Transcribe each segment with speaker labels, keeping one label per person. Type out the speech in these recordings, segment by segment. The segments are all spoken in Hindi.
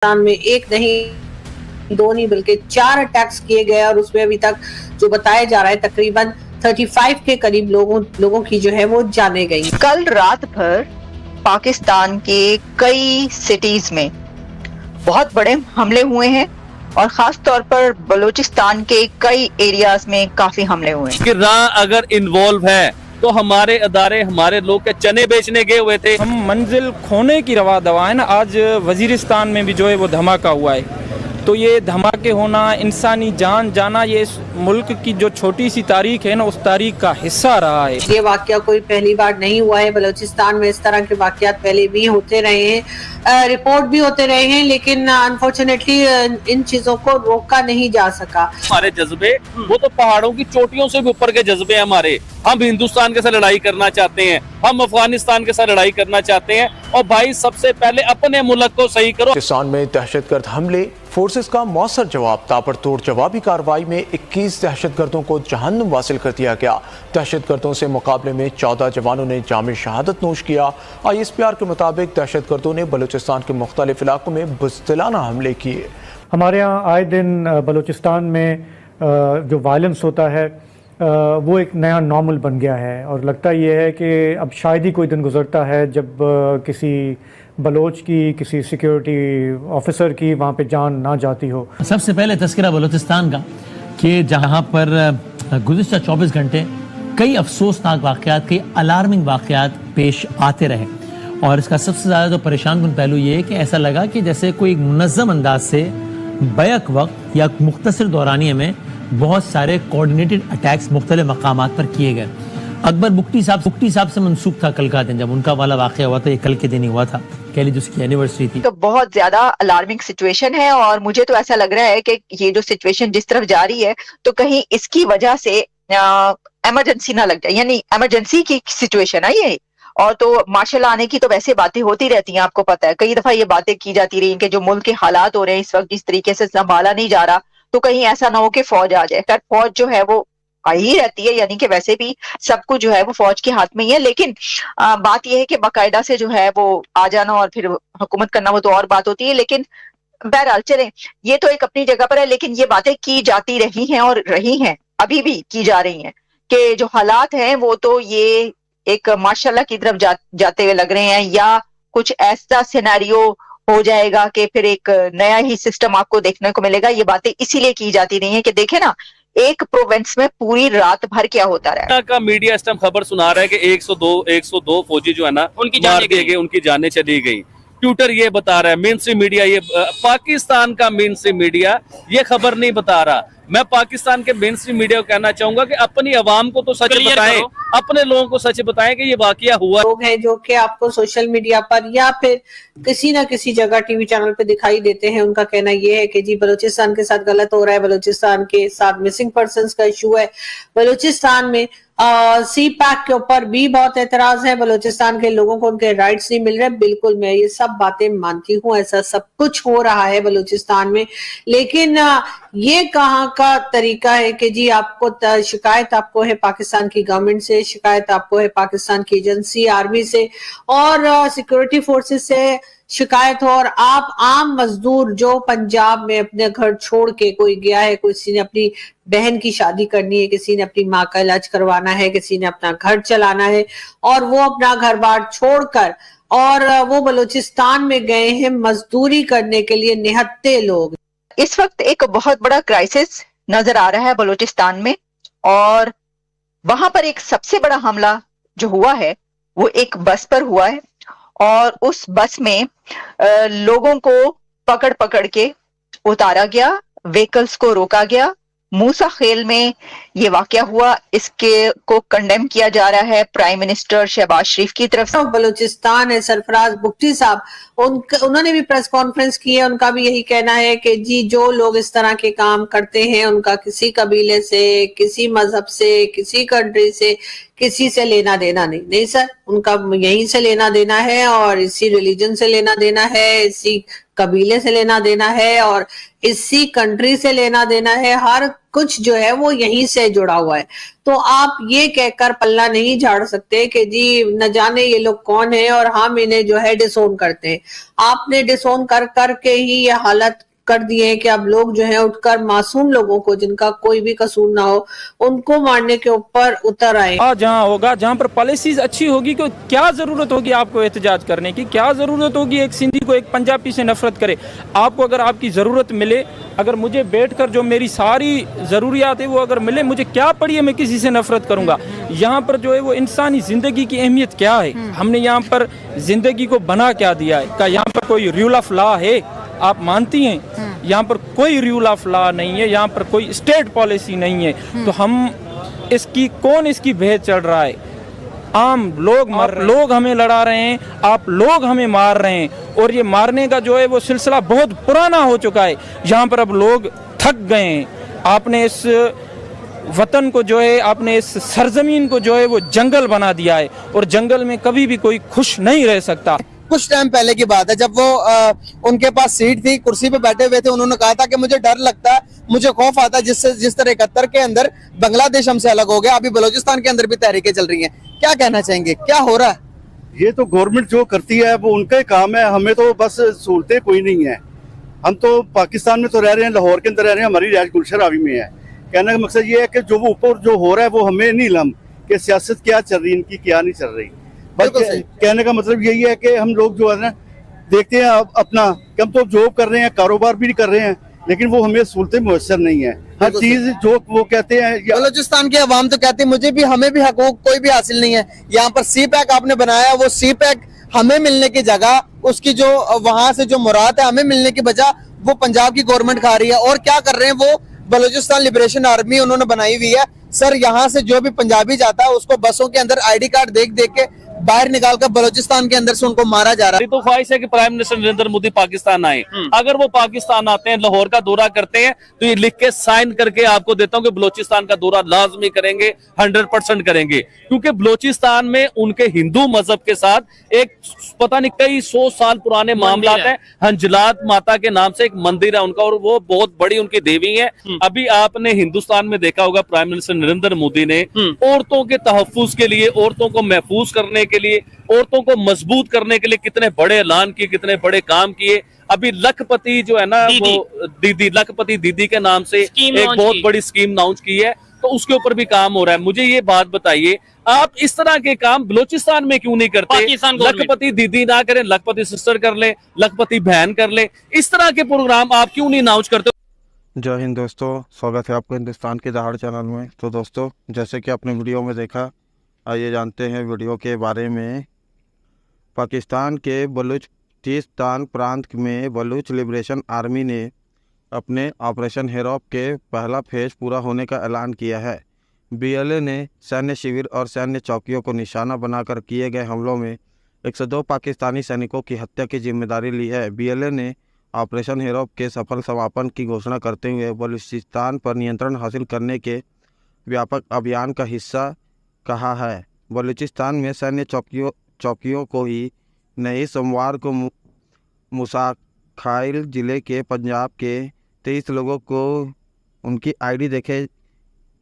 Speaker 1: बलूचिस्तान में एक नहीं दो नहीं बल्कि 4 अटैक्स किए गए और उसमें अभी तक जो बताया जा रहा है तकरीबन 35 के करीब लोगों की जो है वो जाने गई।
Speaker 2: कल रात भर पाकिस्तान के कई सिटीज में बहुत बड़े हमले हुए हैं और खास तौर पर बलूचिस्तान के कई एरियाज में काफी हमले हुए हैं।
Speaker 3: किराया अगर इन्वॉल्व है तो हमारे अदारे हमारे लोग के चने बेचने गए हुए थे।
Speaker 4: हम मंजिल खोने की रवा दवा है ना। आज वजीरिस्तान में भी जो है वो धमाका हुआ है, तो ये धमाके होना, इंसानी जान जाना, ये इस मुल्क की जो छोटी सी तारीख है ना उस तारीख का हिस्सा रहा है।
Speaker 1: ये वाकया कोई पहली बार नहीं हुआ है। बलूचिस्तान में इस तरह के वाकयात पहले भी होते रहे हैं, रिपोर्ट भी होते रहे हैं, लेकिन अनफॉर्चुनेटली इन चीजों को रोका नहीं जा सका।
Speaker 3: हमारे जज्बे वो तो पहाड़ों की चोटियों से भी ऊपर के जज्बे हैं हमारे। हम हिंदुस्तान के साथ लड़ाई करना चाहते हैं, हम अफगानिस्तान के साथ लड़ाई करना चाहते हैं। और भाई सबसे पहले अपने मुल्क को सही करो।
Speaker 5: पाकिस्तान में दहशतगर्द हमले, फोर्सेस का मौसर जवाब। ताबड़तोड़ जवाबी कार्रवाई में 21 दहशतगर्दों को जहन्नुम वासिल कर दिया गया। दहशतगर्दों से मुकाबले में 14 जवानों ने जाम शहादत नोश किया। ISPR के मुताबिक दहशतगर्दों ने बलूचिस्तान के मुख्तलिफ इलाकों में बुज़दिलाना हमले किए।
Speaker 6: हमारे यहाँ आए दिन बलूचिस्तान में जो वायलेंस होता है वो एक नया नॉर्मल बन गया है और लगता ये है कि अब शायद ही कोई दिन गुजरता है जब किसी बलोच की, किसी सिक्योरिटी ऑफिसर की वहाँ पे जान ना जाती हो।
Speaker 7: सबसे पहले तस्करा बलूचिस्तान का कि जहाँ पर गुज़िश्ता 24 घंटे कई अफसोसनाक वाक़यात, कई अलार्मिंग वाक़यात पेश आते रहे। और इसका सबसे ज़्यादा तो परेशान कुन पहलू ये है कि ऐसा लगा कि जैसे कोई मुनज़्ज़म अंदाज से बैक वक्त या मुख्तसर दौरानिये में बहुत सारे कोऑर्डिनेटेड अटैक्स मुख्तलिफ मकामात पर किए गए। अकबर बुक्टी साहब से मंसूब था कल का दिन, जब उनका वाला वाक़या हुआ था, ये कल के दिन ही हुआ था, कह लीजिए उसकी एनिवर्सरी थी।
Speaker 2: तो बहुत ज्यादा अलार्मिंग सिचुएशन है और मुझे तो ऐसा लग रहा है कि ये जो सिचुएशन जिस तरफ जा रही है तो कहीं इसकी वजह से इमरजेंसी ना लग जाए, यानी इमरजेंसी की सिचुएशन है ये। और तो मार्शल आने की तो वैसे बातें होती रहती हैं, आपको पता है, कई दफा ये बातें की जाती रही कि जो मुल्क के हालात हो रहे हैं इस वक्त जिस तरीके से संभाला नहीं जा रहा, तो कहीं ऐसा ना हो कि फौज आ जाए। खैर फौज जो है वो आई ही रहती है, यानी कि वैसे भी सब कुछ जो है वो फौज के हाथ में ही है, लेकिन बात यह है कि बाकायदा से जो है वो आ जाना और फिर हुकूमत करना वो तो और बात होती है। लेकिन बहरहाल चले, ये तो एक अपनी जगह पर है, लेकिन ये बातें की जाती रही हैं और रही हैं, अभी भी की जा रही हैं कि जो हालात हैं वो तो ये एक माशाल्लाह की तरफ जाते हुए लग रहे हैं, या कुछ ऐसा सिनेरियो हो जाएगा कि फिर एक नया ही सिस्टम आपको देखने को मिलेगा। ये बातें इसीलिए की जाती रही हैं कि देखे ना एक प्रोविंस में पूरी रात भर क्या होता रहा
Speaker 3: का मीडिया इस टाइम खबर सुना रहा है कि 102 फौजी जो है ना उनकी मार दिए गए, उनकी जानें चली गई। ट्विटर ये बता रहा है, मेन स्ट्रीम मीडिया, ये पाकिस्तान का मेन स्ट्रीम मीडिया ये खबर नहीं बता रहा। मैं पाकिस्तान के मेन स्ट्रीम मीडिया को कहना चाहूंगा कि अपनी आवाम को तो सच बताएं, अपने लोगों को सच बताएं कि ये वाकया हुआ।
Speaker 1: लोग हैं जो कि आपको सोशल मीडिया पर या फिर किसी ना किसी जगह टीवी चैनल पे दिखाई देते हैं, उनका कहना ये है कि जी बलूचिस्तान के साथ गलत हो रहा है, बलूचिस्तान के साथ मिसिंग पर्संस का इशू है, बलूचिस्तान में सी पैक के ऊपर भी बहुत एतराज है, बलूचिस्तान के लोगों को उनके राइट्स नहीं मिल रहे। बिल्कुल मैं ये सब बातें मानती हूँ, ऐसा सब कुछ हो रहा है बलूचिस्तान में, लेकिन ये कहाँ का तरीका है कि जी आपको शिकायत आपको है पाकिस्तान की गवर्नमेंट से, शिकायत आपको है पाकिस्तान की एजेंसी आर्मी से और सिक्योरिटी फोर्सेस से शिकायत हो, और आप आम मजदूर जो पंजाब में अपने घर छोड़ के कोई गया है, किसी ने अपनी बहन की शादी करनी है, किसी ने अपनी माँ का इलाज करवाना है, किसी ने अपना घर चलाना है और वो अपना घर बार छोड़कर और वो बलूचिस्तान में गए हैं मजदूरी करने के लिए, निहत्ते लोग।
Speaker 2: इस वक्त एक बहुत बड़ा क्राइसिस नजर आ रहा है बलूचिस्तान में और वहां पर एक सबसे बड़ा हमला जो हुआ है वो एक बस पर हुआ है और उस बस में लोगों को पकड़ पकड़ के उतारा गया, व्हीकल्स को रोका गया। मूसा खेल में ये वाकया हुआ, इसके को कंडेम किया जा रहा है प्राइम मिनिस्टर शहबाज शरीफ की तरफ से।
Speaker 1: बलूचिस्तान है सरफराज बुख्ती साहब, उन्होंने भी प्रेस कॉन्फ्रेंस की है, उनका भी यही कहना है कि जी जो लोग इस तरह के काम करते हैं उनका किसी कबीले से, किसी मजहब से, किसी कंट्री से, किसी से लेना देना नहीं सर, उनका यहीं से लेना देना है और इसी रिलीजन से लेना देना है, इसी कबीले से लेना देना है और इसी कंट्री से लेना देना है। हर कुछ जो है वो यहीं से जुड़ा हुआ है। तो आप ये कहकर पल्ला नहीं झाड़ सकते कि जी न जाने ये लोग कौन है और हम इन्हें जो है डिसोन करते हैं। आपने डिसोन कर करके ही ये हालत कर दिए हैं कि अब लोग जो है उठकर मासूम लोगों को जिनका कोई भी कसूर ना हो उनको मारने के ऊपर उतर आए।
Speaker 4: जहाँ होगा, जहाँ पर पॉलिसीज अच्छी होगी, तो क्या जरूरत होगी आपको एहतजाज करने की? क्या जरूरत होगी एक सिंधी को एक पंजाबी से नफरत करे? आपको अगर आपकी जरूरत मिले, अगर मुझे बैठकर जो मेरी सारी जरूरियात है वो अगर मिले, मुझे क्या पड़ी है, मैं किसी से नफरत करूंगा? यहाँ पर जो है वो इंसानी जिंदगी की अहमियत क्या है? हमने यहाँ पर जिंदगी को बना क्या दिया है? क्या यहाँ पर कोई रूल ऑफ लॉ है? आप मानती हैं यहाँ पर कोई रूल ऑफ लॉ नहीं है, यहाँ पर कोई स्टेट पॉलिसी नहीं है। तो हम कौन इसकी भेद चढ़ रहा है? आम लोग लोग हमें लड़ा रहे हैं, आप लोग हमें मार रहे हैं, और ये मारने का जो है वो सिलसिला बहुत पुराना हो चुका है। यहाँ पर अब लोग थक गए हैं। आपने इस वतन को जो है, आपने इस सरजमीन को जो है वो जंगल बना दिया है, और जंगल में कभी भी कोई खुश नहीं रह सकता।
Speaker 8: कुछ टाइम पहले की बात है, जब वो उनके पास सीट थी, कुर्सी पे बैठे हुए थे, उन्होंने कहा था कि मुझे डर लगता है, मुझे खौफ आता है जिस तरह 71 के अंदर बांग्लादेश हमसे अलग हो गया, अभी बलूचिस्तान के अंदर भी तहरीकें चल रही हैं। क्या कहना चाहेंगे, क्या हो रहा है?
Speaker 9: ये तो गवर्नमेंट जो करती है वो उनका ही काम है, हमें तो बस सहूलतें कोई नहीं है। हम तो पाकिस्तान में तो रह रहे हैं, लाहौर के अंदर रह रहे हैं, हमारी रिहाइश गुलशन रावी में है। कहने का मकसद ये है कि जो वो ऊपर जो हो रहा है वो हमें नहीं इल्म कि सियासत क्या चल रही है, इनकी क्या नहीं चल रही। बस कहने का मतलब यही है कि हम लोग जो है ना देखते हैं अपना, हम तो जॉब कर रहे हैं, कारोबार भी कर रहे हैं, लेकिन वो हमें सहूलतें मुयसर नहीं है। हर चीज जो वो कहते हैं,
Speaker 8: बलूचिस्तान की आवाम तो कहती है मुझे भी, हमें भी हकूक कोई भी हासिल नहीं है। यहाँ पर सी पैक आपने बनाया, वो सी पैक हमें मिलने की जगह, उसकी जो वहां से जो मुराद है हमें मिलने की बजाय वो पंजाब की गवर्नमेंट खा रही है। और क्या कर रहे हैं वो, बलूचिस्तान लिबरेशन आर्मी उन्होंने बनाई हुई है। सर यहाँ से जो भी पंजाबी जाता है उसको बसों के अंदर ID कार्ड देख देख के बाहर निकालकर बलूचिस्तान के अंदर से उनको मारा जा रहा है।
Speaker 3: तो ख्वाहिश है कि प्राइम मिनिस्टर नरेंद्र मोदी पाकिस्तान आए। अगर वो पाकिस्तान आते हैं, लाहौर का दौरा करते हैं, तो ये लिख के साइन करके आपको देता हूं कि बलूचिस्तान का दौरा लाजमी करेंगे, 100% करेंगे। क्योंकि बलूचिस्तान में उनके हिंदू मजहब के साथ एक पता नहीं कई 100 साल पुराने मामला है। हंजलात माता के नाम से एक मंदिर है उनका, और वो बहुत बड़ी उनकी देवी है। अभी आपने हिंदुस्तान में देखा होगा, प्राइम मिनिस्टर नरेंद्र मोदी ने औरतों के तहफ्फुज के लिए, औरतों को महफूज करने के लिए, औरतों को मजबूत करने के लिए कितने बड़े ऐलान किए, कितने बड़े काम किए। अभी लखपति जो है ना, वो दीदी लखपति दीदी के नाम से एक बहुत बड़ी स्कीम लॉन्च की है, तो उसके ऊपर भी काम हो रहा है। मुझे ये बात बताइए, आप इस तरह के काम बलूचिस्तान में क्यों नहीं करते? लखपति दीदी ना करें, लखपति सिस्टर कर ले, लखपति बहन कर ले, इस तरह के प्रोग्राम आप क्यों नहीं लॉन्च करते?
Speaker 10: जय हिंद दोस्तों, स्वागत है आपको हिंदुस्तान के दहाड़ चैनल में। तो दोस्तों, जैसे कि आपने वीडियो में देखा, आइए जानते हैं वीडियो के बारे में। पाकिस्तान के बलूचिस्तान प्रांत में बलूच लिबरेशन आर्मी ने अपने ऑपरेशन हेरोप के पहला फेज पूरा होने का ऐलान किया है। BLA ने सैन्य शिविर और सैन्य चौकियों को निशाना बनाकर किए गए हमलों में 102 पाकिस्तानी सैनिकों की हत्या की जिम्मेदारी ली है। BLA ने ऑपरेशन हेरोप के सफल समापन की घोषणा करते हुए बलूचिस्तान पर नियंत्रण हासिल करने के व्यापक अभियान का हिस्सा कहा है। बलूचिस्तान में सैन्य चौकियों को ही नहीं, सोमवार को मुसाखाइल ज़िले के पंजाब के 23 लोगों को उनकी ID देखे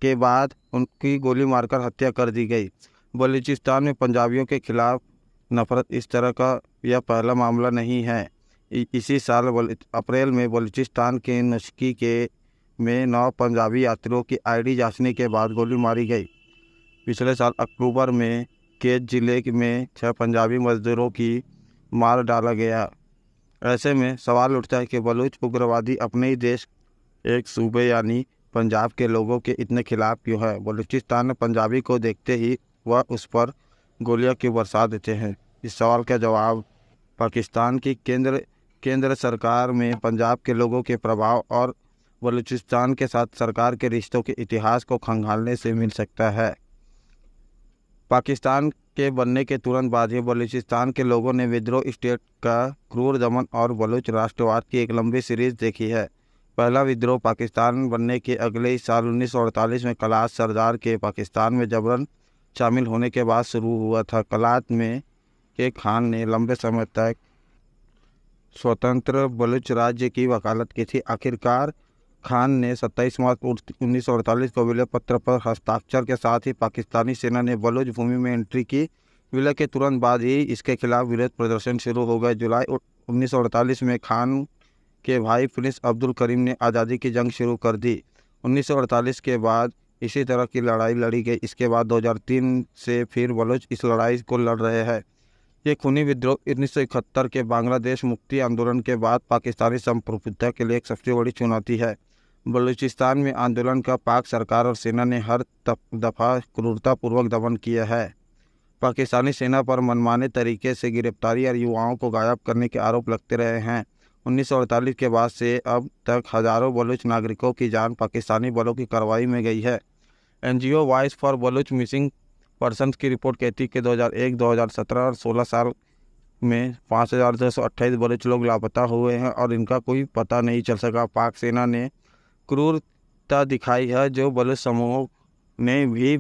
Speaker 10: के बाद उनकी गोली मारकर हत्या कर दी गई। बलूचिस्तान में पंजाबियों के खिलाफ नफरत इस तरह का यह पहला मामला नहीं है। इसी साल अप्रैल में बलूचिस्तान के नशकी में 9 पंजाबी यात्रियों की ID जांचने के बाद गोली मारी गई। पिछले साल अक्टूबर में केज ज़िले में 6 पंजाबी मजदूरों की मार डाला गया। ऐसे में सवाल उठता है कि बलूच उग्रवादी अपने ही देश एक सूबे यानी पंजाब के लोगों के इतने खिलाफ क्यों है? बलूचिस्तान में पंजाबी को देखते ही वह उस पर गोलियां क्यों बरसा देते हैं? इस सवाल का जवाब पाकिस्तान की केंद्र सरकार में पंजाब के लोगों के प्रभाव और बलूचिस्तान के साथ सरकार के रिश्तों के इतिहास को खंगालने से मिल सकता है। पाकिस्तान के बनने के तुरंत बाद ही बलूचिस्तान के लोगों ने विद्रोह स्टेट का क्रूर दमन और बलूच राष्ट्रवाद की एक लंबी सीरीज देखी है। पहला विद्रोह पाकिस्तान बनने के अगले ही साल 1948 में कलात सरदार के पाकिस्तान में जबरन शामिल होने के बाद शुरू हुआ था। कलात में के खान ने लंबे समय तक स्वतंत्र बलूच राज्य की वकालत की थी। आखिरकार खान ने 27 मार्च 1948 को विलय पत्र पर हस्ताक्षर के साथ ही पाकिस्तानी सेना ने बलूच भूमि में एंट्री की। विलय के तुरंत बाद ही इसके खिलाफ विरोध प्रदर्शन शुरू हो गए। जुलाई 1948 में खान के भाई प्रिंस अब्दुल करीम ने आज़ादी की जंग शुरू कर दी। 1948 के बाद इसी तरह की लड़ाई लड़ी गई। इसके बाद 2003 से फिर बलूच इस लड़ाई को लड़ रहे हैं। ये खूनी विद्रोह 1971 के बांग्लादेश मुक्ति आंदोलन के बाद पाकिस्तानी संप्रभुता के लिए एक सबसे बड़ी चुनौती है। बलूचिस्तान में आंदोलन का पाक सरकार और सेना ने हर दफ़ा क्रूरतापूर्वक दमन किया है। पाकिस्तानी सेना पर मनमाने तरीके से गिरफ्तारी और युवाओं को गायब करने के आरोप लगते रहे हैं। 1948 के बाद से अब तक हज़ारों बलूच नागरिकों की जान पाकिस्तानी बलों की कार्रवाई में गई है। NGO voice for Baloch missing persons की रिपोर्ट कहती है कि 2001, 2017 और 16 साल में 5,228 बलूच लोग लापता हुए हैं और इनका कोई पता नहीं चल सका। पाक सेना ने क्रूरता दिखाई है, जो बलूच समूहों ने भी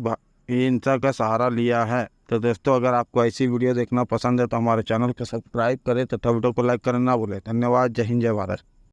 Speaker 10: हिंसा का सहारा लिया है। तो दोस्तों, अगर आपको ऐसी वीडियो देखना पसंद है तो हमारे चैनल को सब्सक्राइब करें तथा वीडियो को लाइक करना ना भूलें। धन्यवाद। जय हिंद, जय भारत।